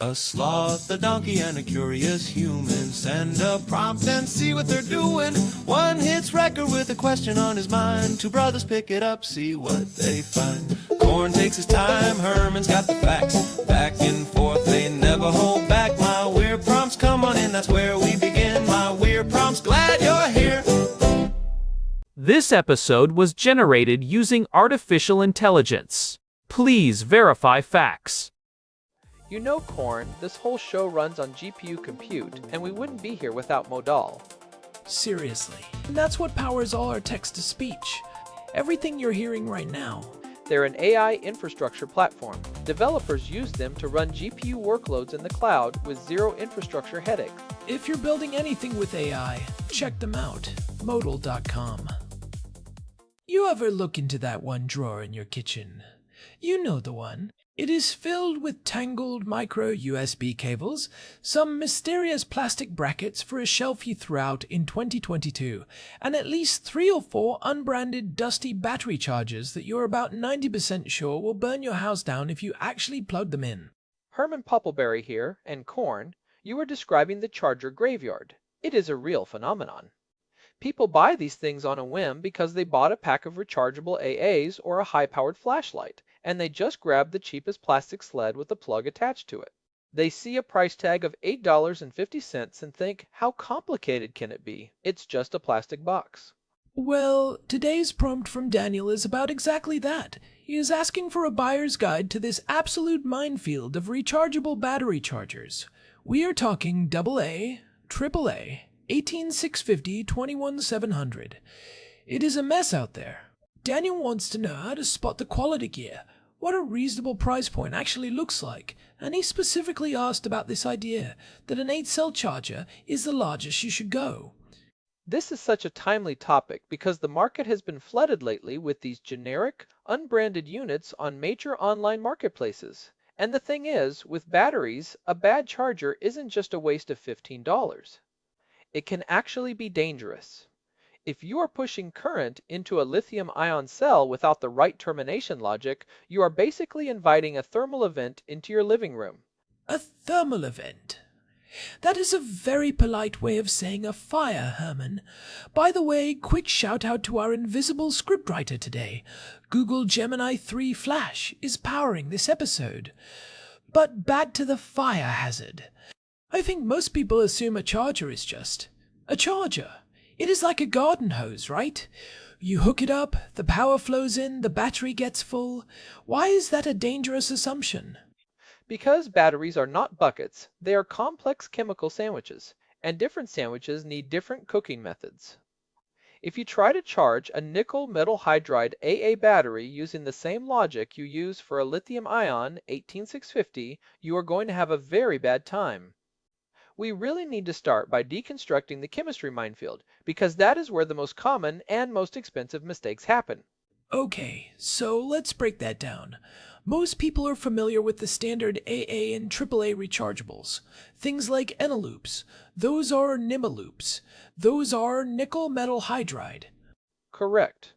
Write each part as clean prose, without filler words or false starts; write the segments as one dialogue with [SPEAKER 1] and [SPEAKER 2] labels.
[SPEAKER 1] A sloth, a donkey, and a curious human. Send a prompt and see what they're doing. One hits record with a question on his mind. Two brothers pick it up, see what they find. Corn takes his time, Herman's got the facts. Back and forth, they never hold back. My weird prompts, come on in, that's where we begin. My weird prompts, glad you're here.
[SPEAKER 2] This episode was generated using artificial intelligence. Please verify facts.
[SPEAKER 3] You know, Corn, this whole show runs on GPU compute, and we wouldn't be here without Modal.
[SPEAKER 4] Seriously. And that's what powers all our text-to-speech. Everything you're hearing right now.
[SPEAKER 3] They're an AI infrastructure platform. Developers use them to run GPU workloads in the cloud with zero infrastructure headaches.
[SPEAKER 4] If you're building anything with AI, check them out. Modal.com. You ever look into that one drawer in your kitchen? You know the one. It is filled with tangled micro USB cables, some mysterious plastic brackets for a shelf you threw out in 2022, and at least 3 or 4 unbranded dusty battery chargers that you're about 90% sure will burn your house down if you actually plug them in.
[SPEAKER 3] Herman Poppleberry here, and Corn, you are describing the charger graveyard. It is a real phenomenon. People buy these things on a whim because they bought a pack of rechargeable AAs or a high-powered flashlight, and they just grabbed the cheapest plastic sled with a plug attached to it. They see a price tag of $8.50 and think, how complicated can it be? It's just a plastic box.
[SPEAKER 4] Well, today's prompt from Daniel is about exactly that. He is asking for a buyer's guide to this absolute minefield of rechargeable battery chargers. We are talking AA, AAA, 18650, 21700. It is a mess out there. Daniel wants to know how to spot the quality gear, what a reasonable price point actually looks like, and he specifically asked about this idea that an 8-cell charger is the largest you should go.
[SPEAKER 3] This is such a timely topic because the market has been flooded lately with these generic, unbranded units on major online marketplaces. And the thing is, with batteries, a bad charger isn't just a waste of $15. It can actually be dangerous. If you are pushing current into a lithium-ion cell without the right termination logic, you are basically inviting a thermal event into your living room.
[SPEAKER 4] A thermal event? That is a very polite way of saying a fire, Herman. By the way, quick shout out to our invisible scriptwriter today. Google Gemini 3 Flash is powering this episode. But back to the fire hazard. I think most people assume a charger is just a charger. It is like a garden hose, right? You hook it up, the power flows in, the battery gets full. Why is that a dangerous assumption?
[SPEAKER 3] Because batteries are not buckets, they are complex chemical sandwiches, and different sandwiches need different cooking methods. If you try to charge a nickel metal hydride AA battery using the same logic you use for a lithium-ion 18650, you are going to have a very bad time. We really need to start by deconstructing the chemistry minefield, because that is where the most common and most expensive mistakes happen.
[SPEAKER 4] Okay, so let's break that down. Most people are familiar with the standard AA and AAA rechargeables. Things like Eneloops. Those are Nimaloops. Those are nickel metal hydride.
[SPEAKER 3] Correct.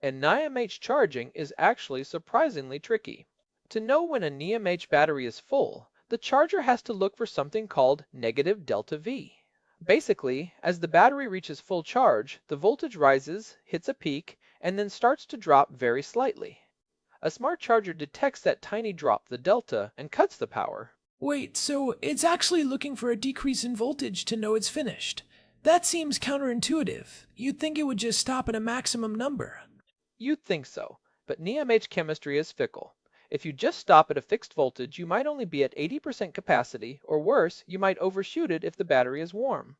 [SPEAKER 3] And NiMH charging is actually surprisingly tricky. To know when a NiMH battery is full, the charger has to look for something called negative delta V. Basically, as the battery reaches full charge, the voltage rises, hits a peak, and then starts to drop very slightly. A smart charger detects that tiny drop, the delta, and cuts the power.
[SPEAKER 4] Wait, so it's actually looking for a decrease in voltage to know it's finished. That seems counterintuitive. You'd think it would just stop at a maximum number.
[SPEAKER 3] You'd think so, but NiMH chemistry is fickle. If you just stop at a fixed voltage, you might only be at 80% capacity, or worse, you might overshoot it if the battery is warm.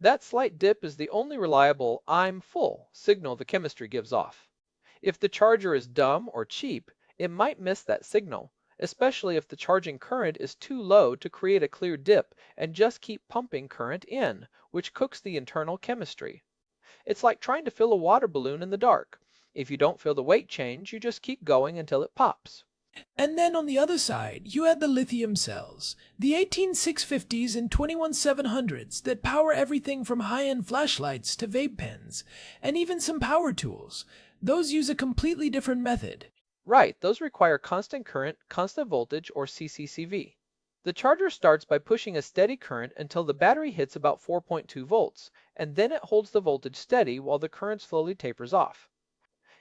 [SPEAKER 3] That slight dip is the only reliable "I'm full" signal the chemistry gives off. If the charger is dumb or cheap, it might miss that signal, especially if the charging current is too low to create a clear dip and just keep pumping current in, which cooks the internal chemistry. It's like trying to fill a water balloon in the dark. If you don't feel the weight change, you just keep going until it pops.
[SPEAKER 4] And then on the other side, you had the lithium cells, the 18650s and 21700s that power everything from high-end flashlights to vape pens, and even some power tools. Those use a completely different method.
[SPEAKER 3] Right, those require constant current, constant voltage, or CCCV. The charger starts by pushing a steady current until the battery hits about 4.2 volts, and then it holds the voltage steady while the current slowly tapers off.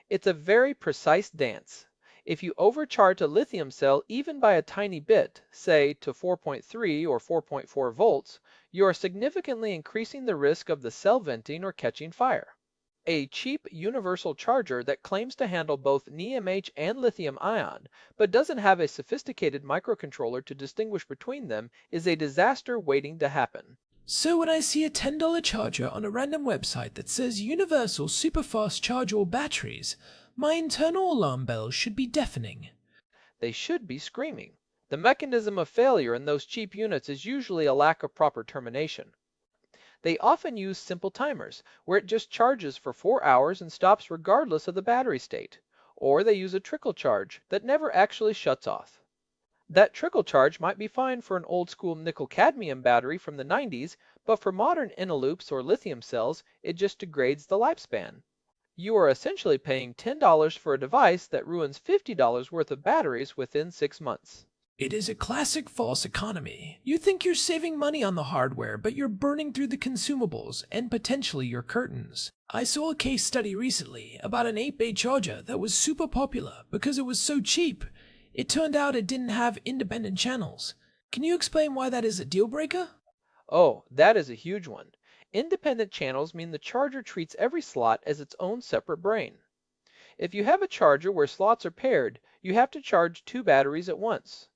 [SPEAKER 3] It's a very precise dance. If you overcharge a lithium cell even by a tiny bit, say to 4.3 or 4.4 volts, you are significantly increasing the risk of the cell venting or catching fire. A cheap universal charger that claims to handle both NiMH and lithium-ion, but doesn't have a sophisticated microcontroller to distinguish between them, is a disaster waiting to happen.
[SPEAKER 4] So when I see a $10 charger on a random website that says universal superfast charge all batteries, my internal alarm bells should be deafening.
[SPEAKER 3] They should be screaming. The mechanism of failure in those cheap units is usually a lack of proper termination. They often use simple timers, where it just charges for 4 hours and stops regardless of the battery state. Or they use a trickle charge that never actually shuts off. That trickle charge might be fine for an old school nickel-cadmium battery from the 90s, but for modern Inaloops or lithium cells, it just degrades the lifespan. You are essentially paying $10 for a device that ruins $50 worth of batteries within 6 months.
[SPEAKER 4] It is a classic false economy. You think you're saving money on the hardware, but you're burning through the consumables and potentially your curtains. I saw a case study recently about an 8-bay charger that was super popular because it was so cheap. It turned out it didn't have independent channels. Can you explain why that is a deal breaker?
[SPEAKER 3] Oh, that is a huge one. Independent channels mean the charger treats every slot as its own separate brain. If you have a charger where slots are paired, you have to charge 2 batteries at once.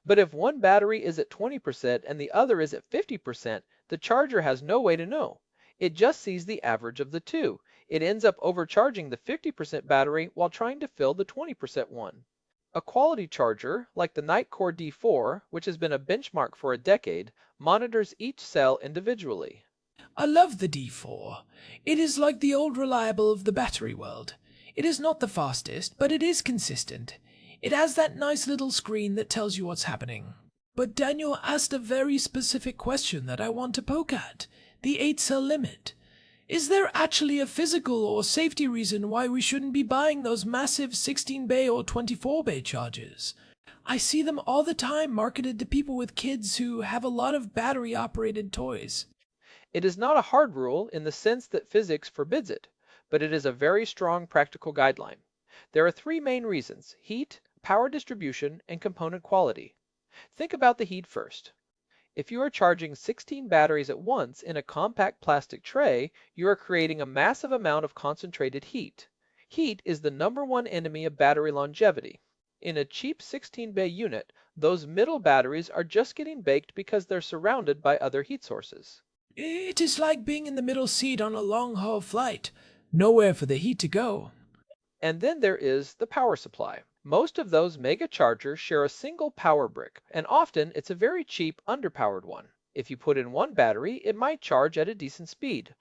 [SPEAKER 3] But if one battery is at 20% and the other is at 50%, the charger has no way to know. It just sees the average of the two. It ends up overcharging the 50% battery while trying to fill the 20% one. A quality charger, like the Nitecore D4, which has been a benchmark for a decade, monitors each cell individually.
[SPEAKER 4] I love the D4. It is like the old reliable of the battery world. It is not the fastest, but it is consistent. It has that nice little screen that tells you what's happening. But Daniel asked a very specific question that I want to poke at. The 8-cell limit. Is there actually a physical or safety reason why we shouldn't be buying those massive 16-bay or 24-bay chargers? I see them all the time marketed to people with kids who have a lot of battery-operated toys.
[SPEAKER 3] It is not a hard rule in the sense that physics forbids it, but it is a very strong practical guideline. There are 3 main reasons: heat, power distribution, and component quality. Think about the heat first. If you are charging 16 batteries at once in a compact plastic tray, you are creating a massive amount of concentrated heat. Heat is the #1 enemy of battery longevity. In a cheap 16-bay unit, those middle batteries are just getting baked because they're surrounded by other heat sources.
[SPEAKER 4] It is like being in the middle seat on a long-haul flight. Nowhere for the heat to go.
[SPEAKER 3] And then there is the power supply. Most of those mega chargers share a single power brick, and often it's a very cheap, underpowered one. If you put in one battery, it might charge at a decent speed.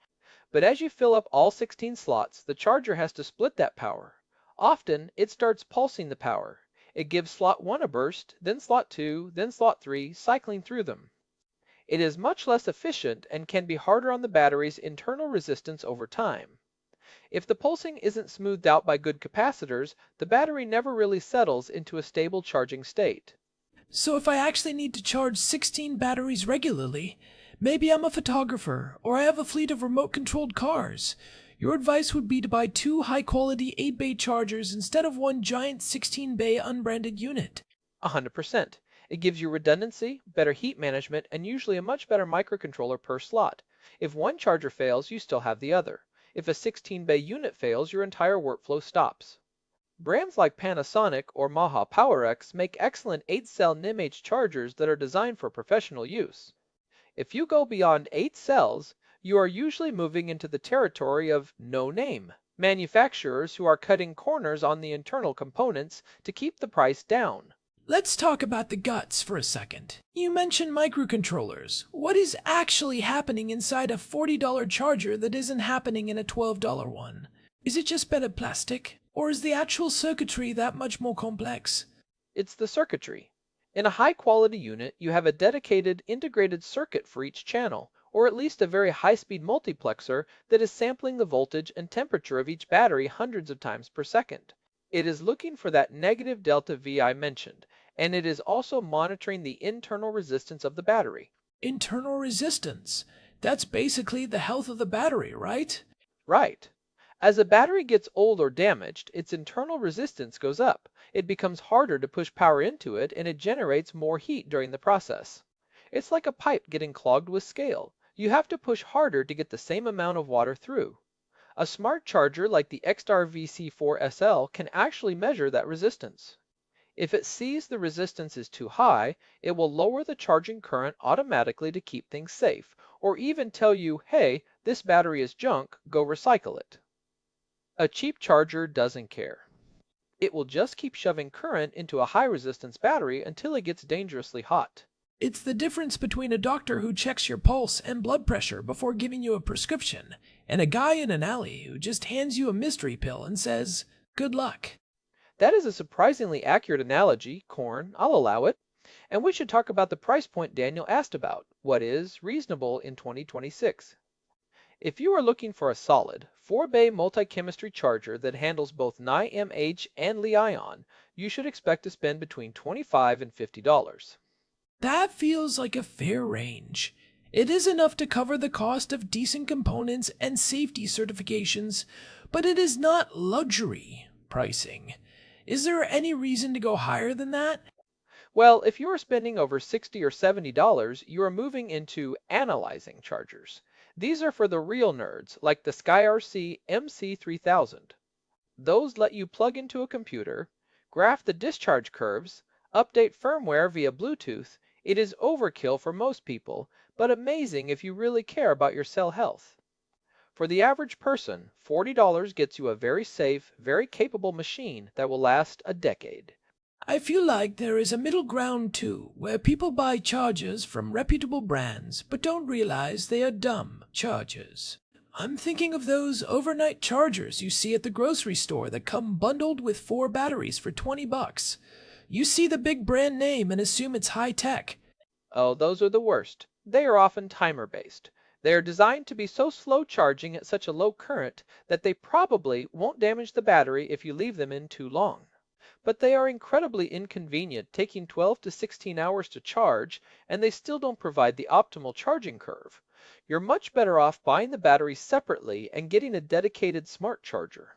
[SPEAKER 3] But as you fill up all 16 slots, the charger has to split that power. Often, it starts pulsing the power. It gives slot 1 a burst, then slot 2, then slot 3, cycling through them. It is much less efficient and can be harder on the battery's internal resistance over time. If the pulsing isn't smoothed out by good capacitors, the battery never really settles into a stable charging state.
[SPEAKER 4] So if I actually need to charge 16 batteries regularly, maybe I'm a photographer or I have a fleet of remote-controlled cars. Your advice would be to buy 2 high-quality 8-bay chargers instead of one giant 16-bay unbranded unit.
[SPEAKER 3] 100%. It gives you redundancy, better heat management, and usually a much better microcontroller per slot. If one charger fails, you still have the other. If a 16-bay unit fails, your entire workflow stops. Brands like Panasonic or Maha PowerX make excellent 8-cell NiMH chargers that are designed for professional use. If you go beyond 8 cells, you are usually moving into the territory of no name manufacturers who are cutting corners on the internal components to keep the price down.
[SPEAKER 4] Let's talk about the guts for a second. You mentioned microcontrollers. What is actually happening inside a $40 charger that isn't happening in a $12 one? Is it just better plastic? Or is the actual circuitry that much more complex?
[SPEAKER 3] It's the circuitry. In a high-quality unit, you have a dedicated integrated circuit for each channel, or at least a very high-speed multiplexer that is sampling the voltage and temperature of each battery hundreds of times per second. It is looking for that negative delta V I mentioned, and it is also monitoring the internal resistance of the battery.
[SPEAKER 4] Internal resistance. That's basically the health of the battery, right?
[SPEAKER 3] Right. As a battery gets old or damaged, its internal resistance goes up. It becomes harder to push power into it, and it generates more heat during the process. It's like a pipe getting clogged with scale. You have to push harder to get the same amount of water through. A smart charger like the XStar VC4SL can actually measure that resistance. If it sees the resistance is too high, it will lower the charging current automatically to keep things safe, or even tell you, hey, this battery is junk, go recycle it. A cheap charger doesn't care. It will just keep shoving current into a high resistance battery until it gets dangerously hot.
[SPEAKER 4] It's the difference between a doctor who checks your pulse and blood pressure before giving you a prescription and a guy in an alley who just hands you a mystery pill and says, good luck.
[SPEAKER 3] That is a surprisingly accurate analogy, Corn. I'll allow it. And we should talk about the price point Daniel asked about. What is reasonable in 2026? If you are looking for a solid 4-bay multi-chemistry charger that handles both NiMH and Li-ion, you should expect to spend between $25 and $50.
[SPEAKER 4] That feels like a fair range. It is enough to cover the cost of decent components and safety certifications, but it is not luxury pricing. Is there any reason to go higher than that?
[SPEAKER 3] Well, if you are spending over $60 or $70, you are moving into analyzing chargers. These are for the real nerds, like the SkyRC MC3000. Those let you plug into a computer, graph the discharge curves, update firmware via Bluetooth. It is overkill for most people, but amazing if you really care about your cell health. For the average person, $40 gets you a very safe, very capable machine that will last a decade.
[SPEAKER 4] I feel like there is a middle ground too, where people buy chargers from reputable brands but don't realize they are dumb chargers. I'm thinking of those overnight chargers you see at the grocery store that come bundled with 4 batteries for $20. You see the big brand name and assume it's high tech.
[SPEAKER 3] Oh, those are the worst. They are often timer-based. They are designed to be so slow charging at such a low current that they probably won't damage the battery if you leave them in too long. But they are incredibly inconvenient, taking 12 to 16 hours to charge, and they still don't provide the optimal charging curve. You're much better off buying the batteries separately and getting a dedicated smart charger.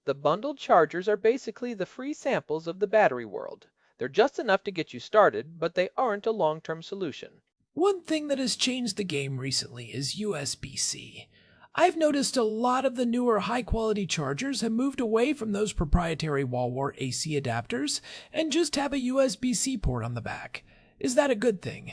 [SPEAKER 3] The bundled chargers are basically the free samples of the battery world. They're just enough to get you started, but they aren't a long-term solution.
[SPEAKER 4] One thing that has changed the game recently is USB-C. I've noticed a lot of the newer high-quality chargers have moved away from those proprietary wall wart AC adapters and just have a USB-C port on the back. Is that a good thing?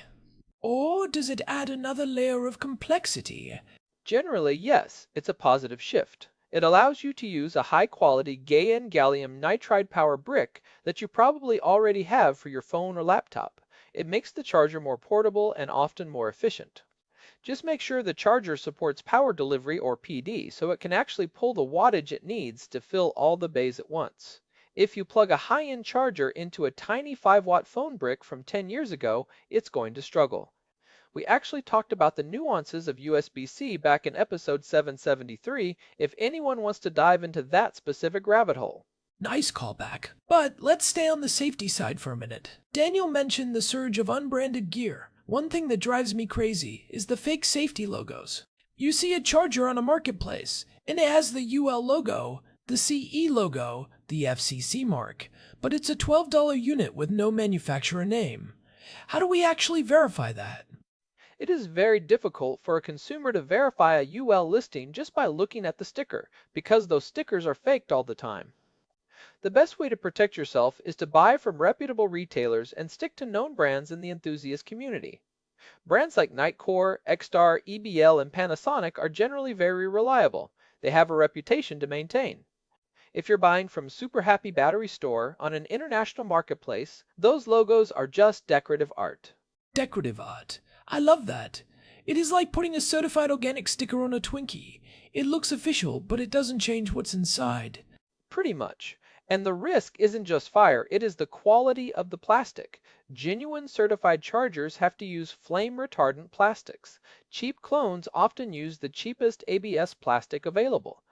[SPEAKER 4] Or does it add another layer of complexity?
[SPEAKER 3] Generally, yes, it's a positive shift. It allows you to use a high-quality GaN gallium nitride power brick that you probably already have for your phone or laptop. It makes the charger more portable and often more efficient. Just make sure the charger supports power delivery or PD so it can actually pull the wattage it needs to fill all the bays at once. If you plug a high-end charger into a tiny 5-watt phone brick from 10 years ago, it's going to struggle. We actually talked about the nuances of USB-C back in episode 773 if anyone wants to dive into that specific rabbit hole.
[SPEAKER 4] Nice callback. But let's stay on the safety side for a minute. Daniel mentioned the surge of unbranded gear. One thing that drives me crazy is the fake safety logos. You see a charger on a marketplace, and it has the UL logo, the CE logo, the FCC mark, but it's a $12 unit with no manufacturer name. How do we actually verify that?
[SPEAKER 3] It is very difficult for a consumer to verify a UL listing just by looking at the sticker, because those stickers are faked all the time. The best way to protect yourself is to buy from reputable retailers and stick to known brands in the enthusiast community. Brands like Nitecore, XStar, EBL, and Panasonic are generally very reliable. They have a reputation to maintain. If you're buying from Super Happy Battery Store on an international marketplace, those logos are just decorative art.
[SPEAKER 4] Decorative art. I love that. It is like putting a certified organic sticker on a Twinkie. It looks official, but it doesn't change what's inside.
[SPEAKER 3] Pretty much. And the risk isn't just fire, it is the quality of the plastic. Genuine certified chargers have to use flame retardant plastics. Cheap clones often use the cheapest ABS plastic available.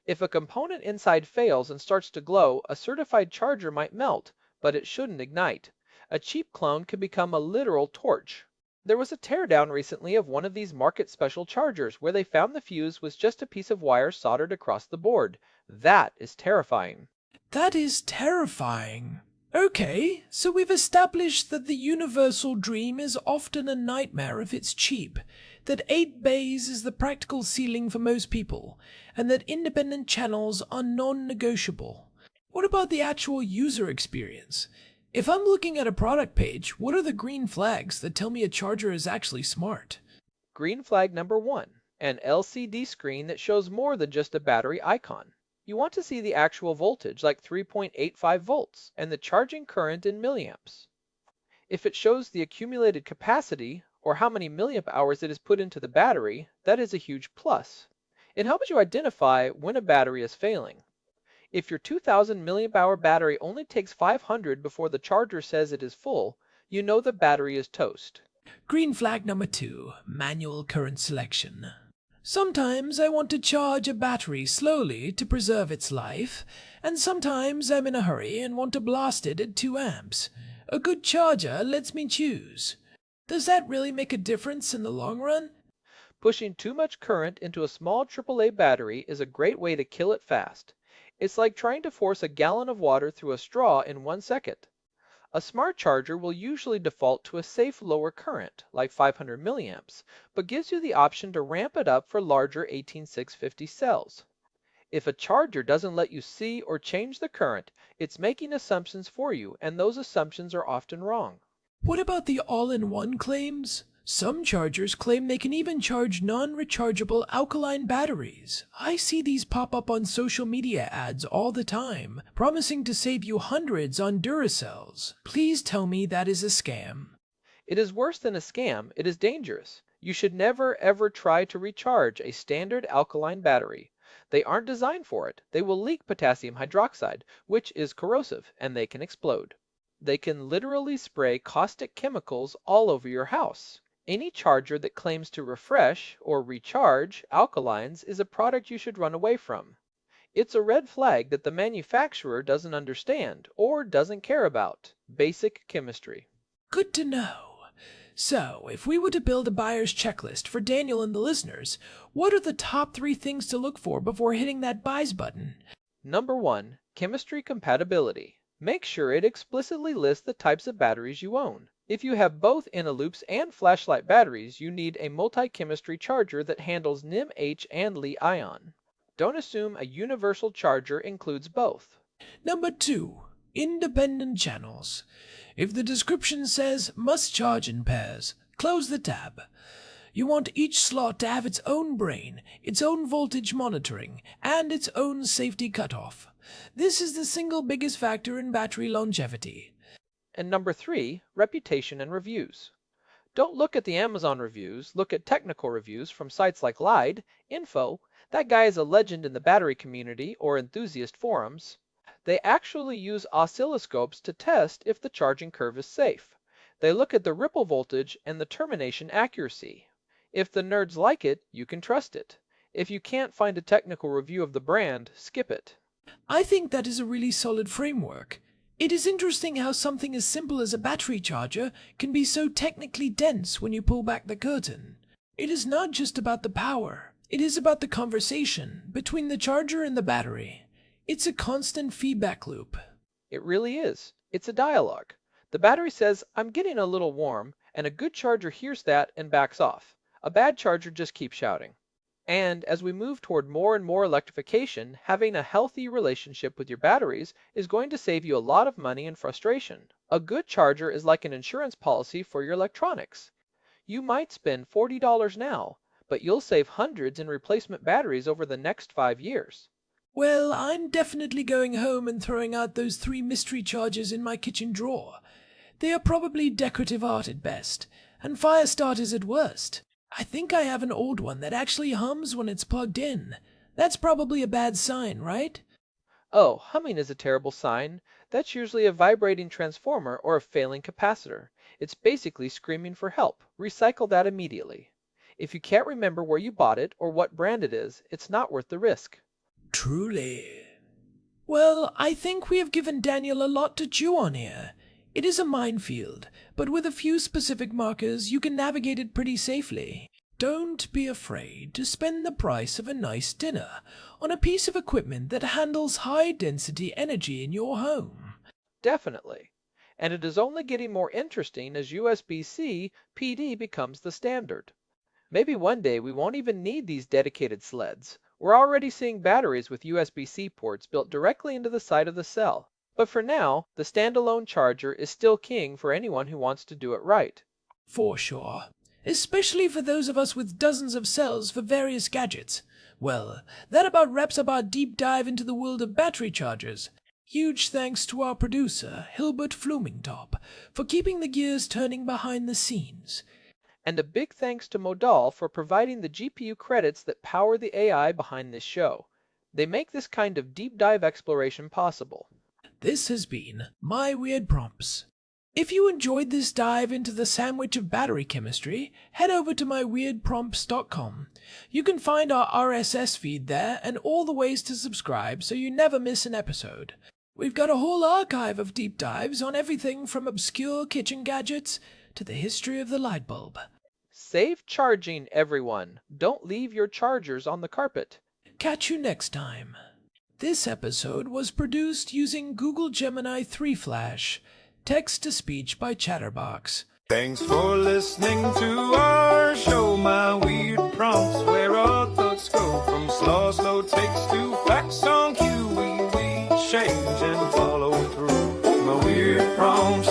[SPEAKER 3] If a component inside fails and starts to glow, a certified charger might melt, but it shouldn't ignite. A cheap clone could become a literal torch. There was a teardown recently of one of these market special chargers where they found the fuse was just a piece of wire soldered across the board. That is terrifying.
[SPEAKER 4] That is terrifying. Okay, so we've established that the universal dream is often a nightmare if it's cheap, that 8 bays is the practical ceiling for most people, and that independent channels are non-negotiable. What about the actual user experience? If I'm looking at a product page, what are the green flags that tell me a charger is actually smart?
[SPEAKER 3] Green flag number 1, an LCD screen that shows more than just a battery icon. You want to see the actual voltage, like 3.85 volts, and the charging current in milliamps. If it shows the accumulated capacity, or how many milliamp hours it is put into the battery, that is a huge plus. It helps you identify when a battery is failing. If your 2000 milliamp hour battery only takes 500 before the charger says it is full, you know the battery is toast.
[SPEAKER 4] Green flag number 2, manual current selection. Sometimes I want to charge a battery slowly to preserve its life, and sometimes I'm in a hurry and want to blast it at 2 amps. A good charger lets me choose. Does that really make a difference in the long run?
[SPEAKER 3] Pushing too much current into a small AAA battery is a great way to kill it fast. It's like trying to force a gallon of water through a straw in 1 second. A smart charger will usually default to a safe lower current, like 500 milliamps, but gives you the option to ramp it up for larger 18650 cells. If a charger doesn't let you see or change the current, it's making assumptions for you, and those assumptions are often wrong.
[SPEAKER 4] What about the all-in-one claims? Some chargers claim they can even charge non-rechargeable alkaline batteries. I see these pop up on social media ads all the time, promising to save you hundreds on Duracells. Please tell me that is a scam.
[SPEAKER 3] It is worse than a scam, it is dangerous. You should never ever try to recharge a standard alkaline battery. They aren't designed for it. They will leak potassium hydroxide, which is corrosive, and they can explode. They can literally spray caustic chemicals all over your house. Any charger that claims to refresh or recharge alkalines is a product you should run away from. It's a red flag that the manufacturer doesn't understand or doesn't care about basic chemistry.
[SPEAKER 4] Good to know. So, if we were to build a buyer's checklist for Daniel and the listeners, what are the top 3 things to look for before hitting that buys button?
[SPEAKER 3] Number 1, chemistry compatibility. Make sure it explicitly lists the types of batteries you own. If you have both Inaloops and flashlight batteries, you need a multi-chemistry charger that handles NIM-H and Li-ion. Don't assume a universal charger includes both.
[SPEAKER 4] Number 2, independent channels. If the description says must charge in pairs, close the tab. You want each slot to have its own brain, its own voltage monitoring, and its own safety cutoff. This is the single biggest factor in battery longevity.
[SPEAKER 3] And number 3, reputation and reviews. Don't look at the Amazon reviews, look at technical reviews from sites like Lied, Info, that guy is a legend in the battery community or enthusiast forums. They actually use oscilloscopes to test if the charging curve is safe. They look at the ripple voltage and the termination accuracy. If the nerds like it, you can trust it. If you can't find a technical review of the brand, skip it.
[SPEAKER 4] I think that is a really solid framework. It is interesting how something as simple as a battery charger can be so technically dense when you pull back the curtain. It is not just about the power. It is about the conversation between the charger and the battery. It's a constant feedback loop.
[SPEAKER 3] It really is. It's a dialogue. The battery says, I'm getting a little warm, and a good charger hears that and backs off. A bad charger just keeps shouting. And as we move toward more and more electrification, having a healthy relationship with your batteries is going to save you a lot of money and frustration. A good charger is like an insurance policy for your electronics. You might spend $40 now, but you'll save hundreds in replacement batteries over the next 5 years.
[SPEAKER 4] Well, I'm definitely going home and throwing out those 3 mystery chargers in my kitchen drawer. They are probably decorative art at best, and fire starters at worst. I think I have an old one that actually hums when it's plugged in. That's probably a bad sign, right?
[SPEAKER 3] Oh, humming is a terrible sign. That's usually a vibrating transformer or a failing capacitor. It's basically screaming for help. Recycle that immediately. If you can't remember where you bought it or what brand it is, it's not worth the risk.
[SPEAKER 4] Truly. Well, I think we have given Daniel a lot to chew on here. It is a minefield, but with a few specific markers you can navigate it pretty safely. Don't be afraid to spend the price of a nice dinner on a piece of equipment that handles high-density energy in your home.
[SPEAKER 3] Definitely. And it is only getting more interesting as USB-C PD becomes the standard. Maybe one day we won't even need these dedicated sleds. We're already seeing batteries with USB-C ports built directly into the side of the cell. But for now, the standalone charger is still king for anyone who wants to do it right.
[SPEAKER 4] For sure. Especially for those of us with dozens of cells for various gadgets. Well, that about wraps up our deep dive into the world of battery chargers. Huge thanks to our producer, Hilbert Flumingtop, for keeping the gears turning behind the scenes.
[SPEAKER 3] And a big thanks to Modal for providing the GPU credits that power the AI behind this show. They make this kind of deep dive exploration possible.
[SPEAKER 4] This has been My Weird Prompts. If you enjoyed this dive into the sandwich of battery chemistry, head over to myweirdprompts.com. You can find our RSS feed there and all the ways to subscribe so you never miss an episode. We've got a whole archive of deep dives on everything from obscure kitchen gadgets to the history of the light bulb.
[SPEAKER 3] Save charging, everyone. Don't leave your chargers on the carpet.
[SPEAKER 4] Catch you next time. This episode was produced using Google Gemini 3 Flash, text-to-speech by Chatterbox.
[SPEAKER 1] Thanks for listening to our show, My Weird Prompts, where our thoughts go from slow takes to facts on cue. We change and follow through. My Weird Prompts.